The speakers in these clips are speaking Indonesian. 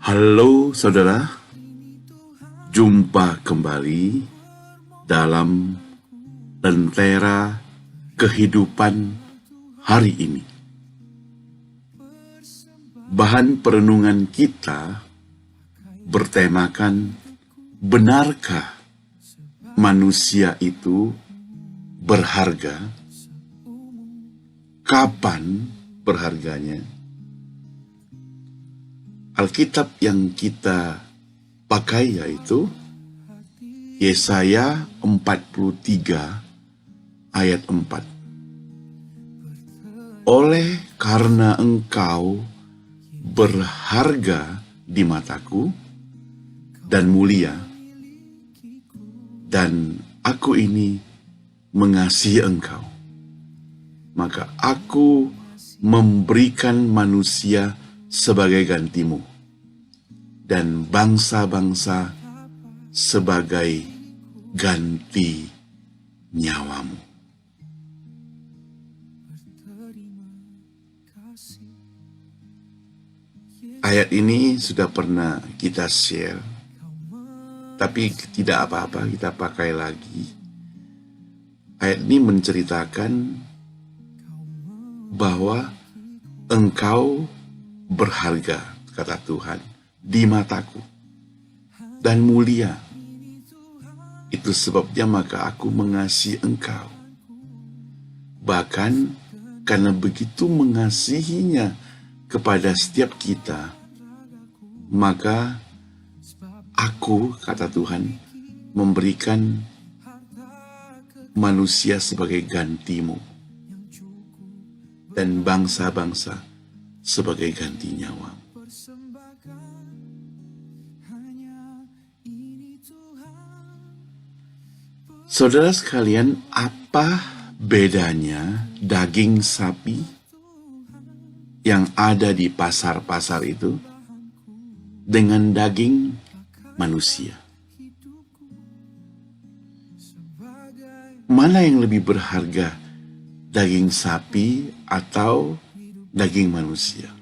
Halo saudara, jumpa kembali dalam Lentera Kehidupan hari ini. Bahan perenungan kita bertemakan, benarkah manusia itu berharga? Kapan berharganya? Alkitab yang kita pakai yaitu Yesaya 43 ayat 4. Oleh karena engkau berharga di mataku dan mulia, dan aku ini mengasihi engkau, maka aku memberikan manusia sebagai gantimu, dan bangsa-bangsa sebagai ganti nyawamu. Ayat ini sudah pernah kita share, tapi tidak apa-apa, kita pakai lagi. Ayat ini menceritakan bahwa engkau berharga, kata Tuhan, di mataku, dan mulia. Itu sebabnya maka aku mengasihi engkau. Bahkan karena begitu mengasihinya kepada setiap kita, maka aku, kata Tuhan, memberikan manusia sebagai gantimu, dan bangsa-bangsa sebagai ganti nyawa. Saudara sekalian, apa bedanya daging sapi yang ada di pasar-pasar itu dengan daging manusia? Mana yang lebih berharga, daging sapi atau daging manusia?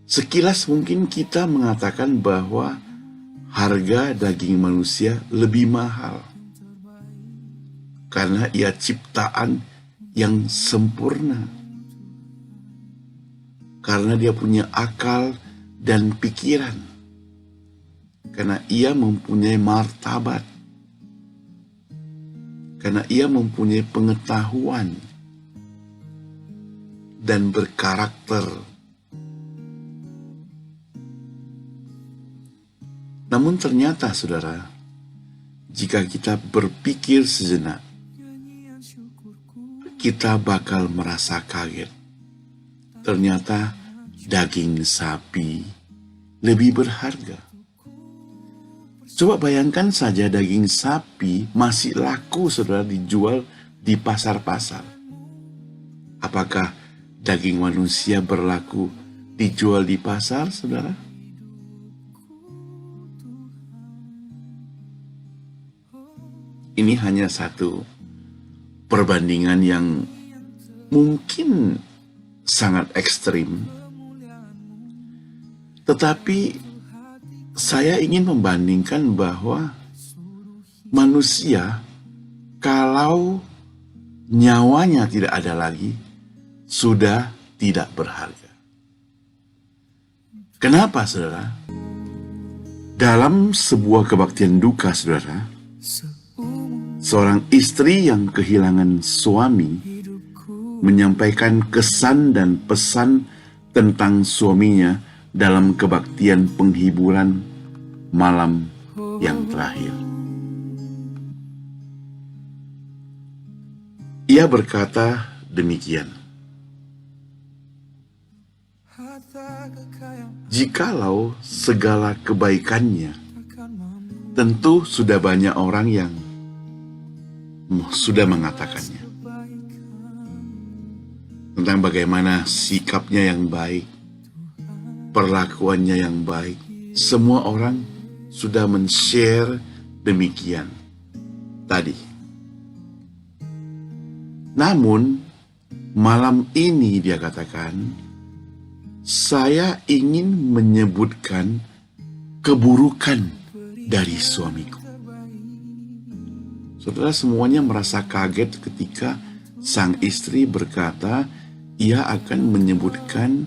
Sekilas mungkin kita mengatakan bahwa harga daging manusia lebih mahal karena ia ciptaan yang sempurna, karena dia punya akal dan pikiran, karena ia mempunyai martabat, karena ia mempunyai pengetahuan dan berkarakter. Namun ternyata, saudara, jika kita berpikir sejenak, kita bakal merasa kaget. Ternyata daging sapi lebih berharga. Coba bayangkan saja daging sapi masih laku, saudara, dijual di pasar-pasar. Apakah daging manusia berlaku dijual di pasar, saudara? Ini hanya satu perbandingan yang mungkin sangat ekstrim, tetapi saya ingin membandingkan bahwa manusia, kalau nyawanya tidak ada lagi, sudah tidak berharga. Kenapa, saudara? Dalam sebuah kebaktian duka, saudara, seorang istri yang kehilangan suami menyampaikan kesan dan pesan tentang suaminya dalam kebaktian penghiburan malam yang terakhir. Ia berkata demikian: jikalau segala kebaikannya, tentu sudah banyak orang yang sudah mengatakannya, tentang bagaimana sikapnya yang baik, perlakuannya yang baik. Semua orang sudah men-share demikian tadi. Namun malam ini dia katakan, saya ingin menyebutkan keburukan dari suamiku. Saudara, semuanya merasa kaget ketika sang istri berkata ia akan menyebutkan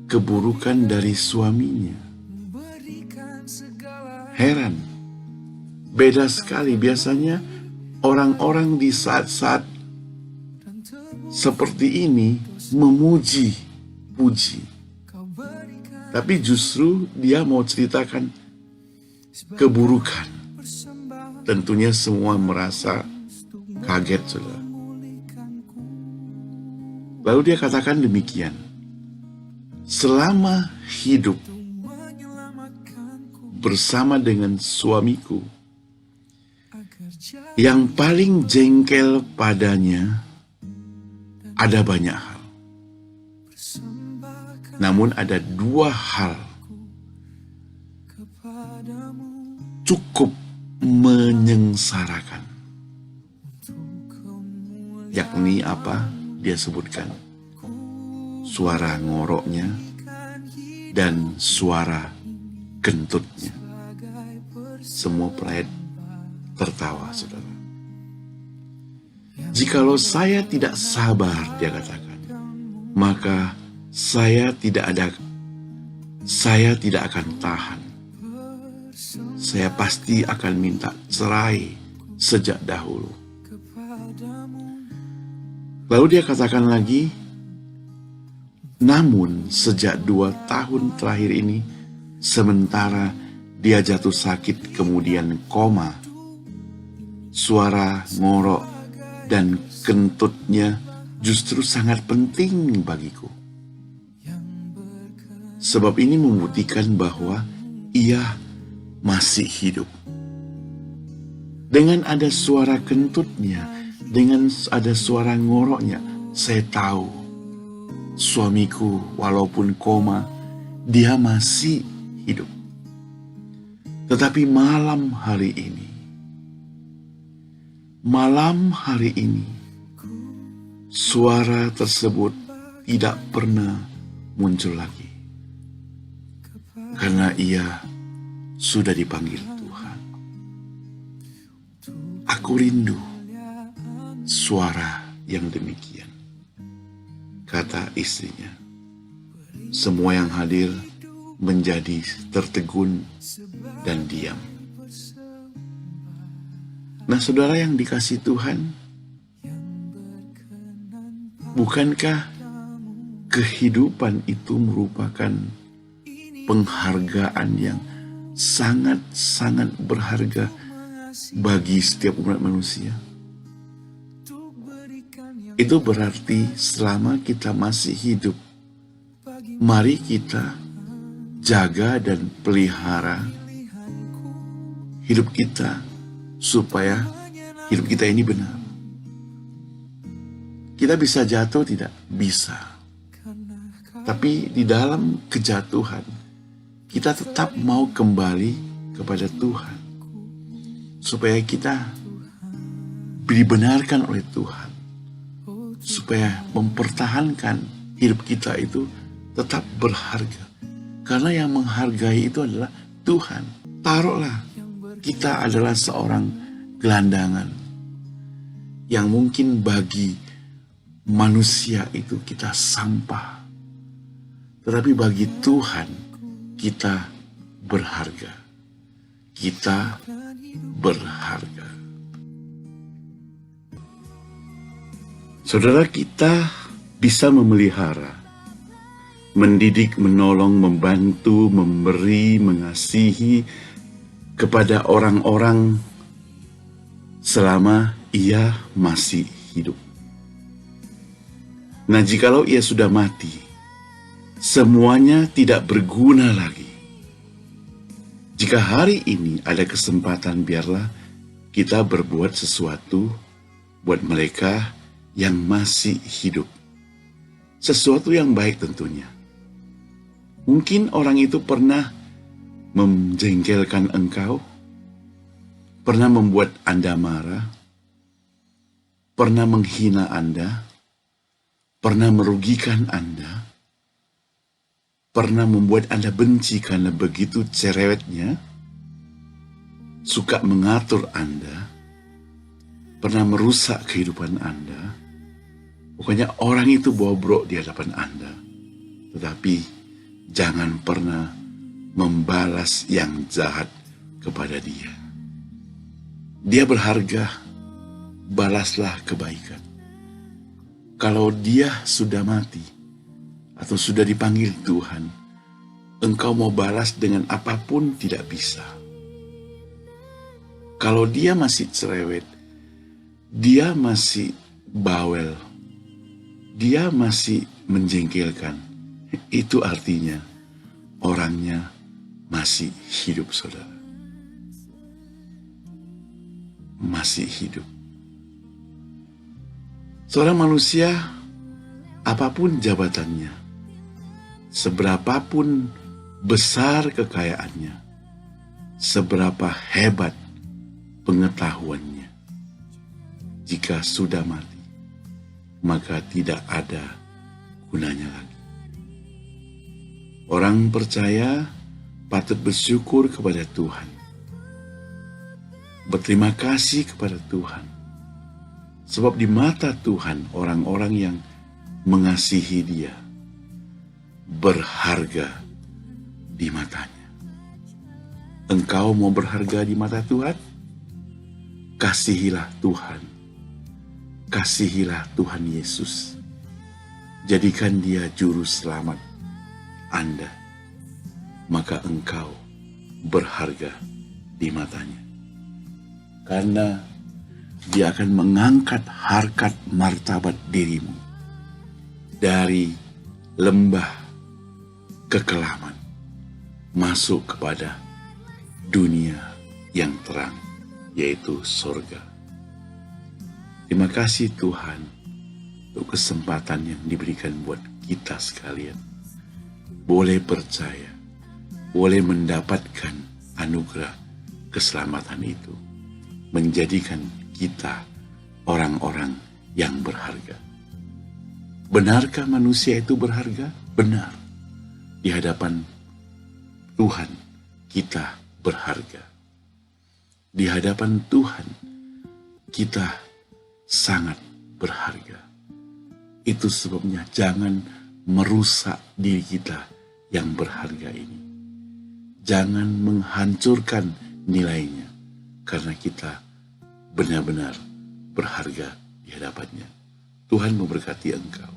keburukan dari suaminya. Heran, beda sekali. Biasanya orang-orang di saat-saat seperti ini memuji-puji. Tapi justru dia mau ceritakan keburukan. Tentunya semua merasa kaget, saudara. Lalu dia katakan demikian, selama hidup bersama dengan suamiku, yang paling jengkel padanya ada banyak hal. Namun ada 2 hal cukup menyengsarakan. Yakni apa? Dia sebutkan suara ngoroknya dan suara kentutnya. Semua pelayat tertawa, saudara. Jikalau saya tidak sabar, dia katakan, maka saya tidak akan tahan. Saya pasti akan minta cerai sejak dahulu. Lalu dia katakan lagi, namun sejak 2 tahun terakhir ini, sementara dia jatuh sakit kemudian koma, suara ngorok dan kentutnya justru sangat penting bagiku. Sebab ini membuktikan bahwa ia masih hidup. Dengan ada suara kentutnya, dengan ada suara ngoroknya, saya tahu suamiku walaupun koma, dia masih hidup. Tetapi malam hari ini, suara tersebut tidak pernah muncul lagi. Karena ia sudah dipanggil Tuhan. Aku rindu suara yang demikian, kata istrinya. Semua yang hadir menjadi tertegun dan diam. Nah, saudara yang dikasihi Tuhan, bukankah kehidupan itu merupakan penghargaan yang sangat-sangat berharga bagi setiap umat manusia? Itu berarti selama kita masih hidup, mari kita jaga dan pelihara hidup kita supaya hidup kita ini benar. Kita bisa jatuh tidak? Bisa. Tapi di dalam kejatuhan, kita tetap mau kembali kepada Tuhan. Supaya kita dibenarkan oleh Tuhan. Supaya mempertahankan hidup kita itu tetap berharga. Karena yang menghargai itu adalah Tuhan. Taruhlah kita adalah seorang gelandangan yang mungkin bagi manusia itu kita sampah. Tetapi bagi Tuhan kita berharga. Kita berharga. Saudara, kita bisa memelihara, mendidik, menolong, membantu, memberi, mengasihi kepada orang-orang selama ia masih hidup. Nah, jikalau ia sudah mati, semuanya tidak berguna lagi. Jika hari ini ada kesempatan, biarlah kita berbuat sesuatu buat mereka yang masih hidup. Sesuatu yang baik tentunya. Mungkin orang itu pernah menjengkelkan engkau, pernah membuat Anda marah, pernah menghina Anda, pernah merugikan Anda. pernah membuat Anda benci karena begitu cerewetnya, suka mengatur Anda, pernah merusak kehidupan Anda. Pokoknya orang itu bobrok di hadapan Anda. Tetapi jangan pernah membalas yang jahat kepada dia. Dia berharga, balaslah kebaikan. Kalau dia sudah mati atau sudah dipanggil Tuhan, engkau mau balas dengan apapun tidak bisa. Kalau dia masih cerewet, dia masih bawel, dia masih menjengkelkan, itu artinya orangnya masih hidup, saudara. Masih hidup. Seorang manusia, apapun jabatannya, seberapapun besar kekayaannya, seberapa hebat pengetahuannya, jika sudah mati, maka tidak ada gunanya lagi. Orang percaya patut bersyukur kepada Tuhan, berterima kasih kepada Tuhan, sebab di mata Tuhan orang-orang yang mengasihi Dia berharga di matanya. Engkau mau berharga di mata Tuhan? Kasihilah Tuhan. Kasihilah Tuhan Yesus. Jadikan Dia juru selamat Anda. Maka engkau berharga di matanya. Karena Dia akan mengangkat harkat martabat dirimu dari lembah kekelaman masuk kepada dunia yang terang, yaitu sorga. Terima kasih Tuhan untuk kesempatan yang diberikan buat kita sekalian. Boleh percaya, boleh mendapatkan anugerah keselamatan itu, menjadikan kita orang-orang yang berharga. Benarkah manusia itu berharga? Benar. Di hadapan Tuhan kita berharga. Di hadapan Tuhan kita sangat berharga. Itu sebabnya jangan merusak diri kita yang berharga ini. Jangan menghancurkan nilainya, karena kita benar-benar berharga di hadapannya. Tuhan memberkati engkau.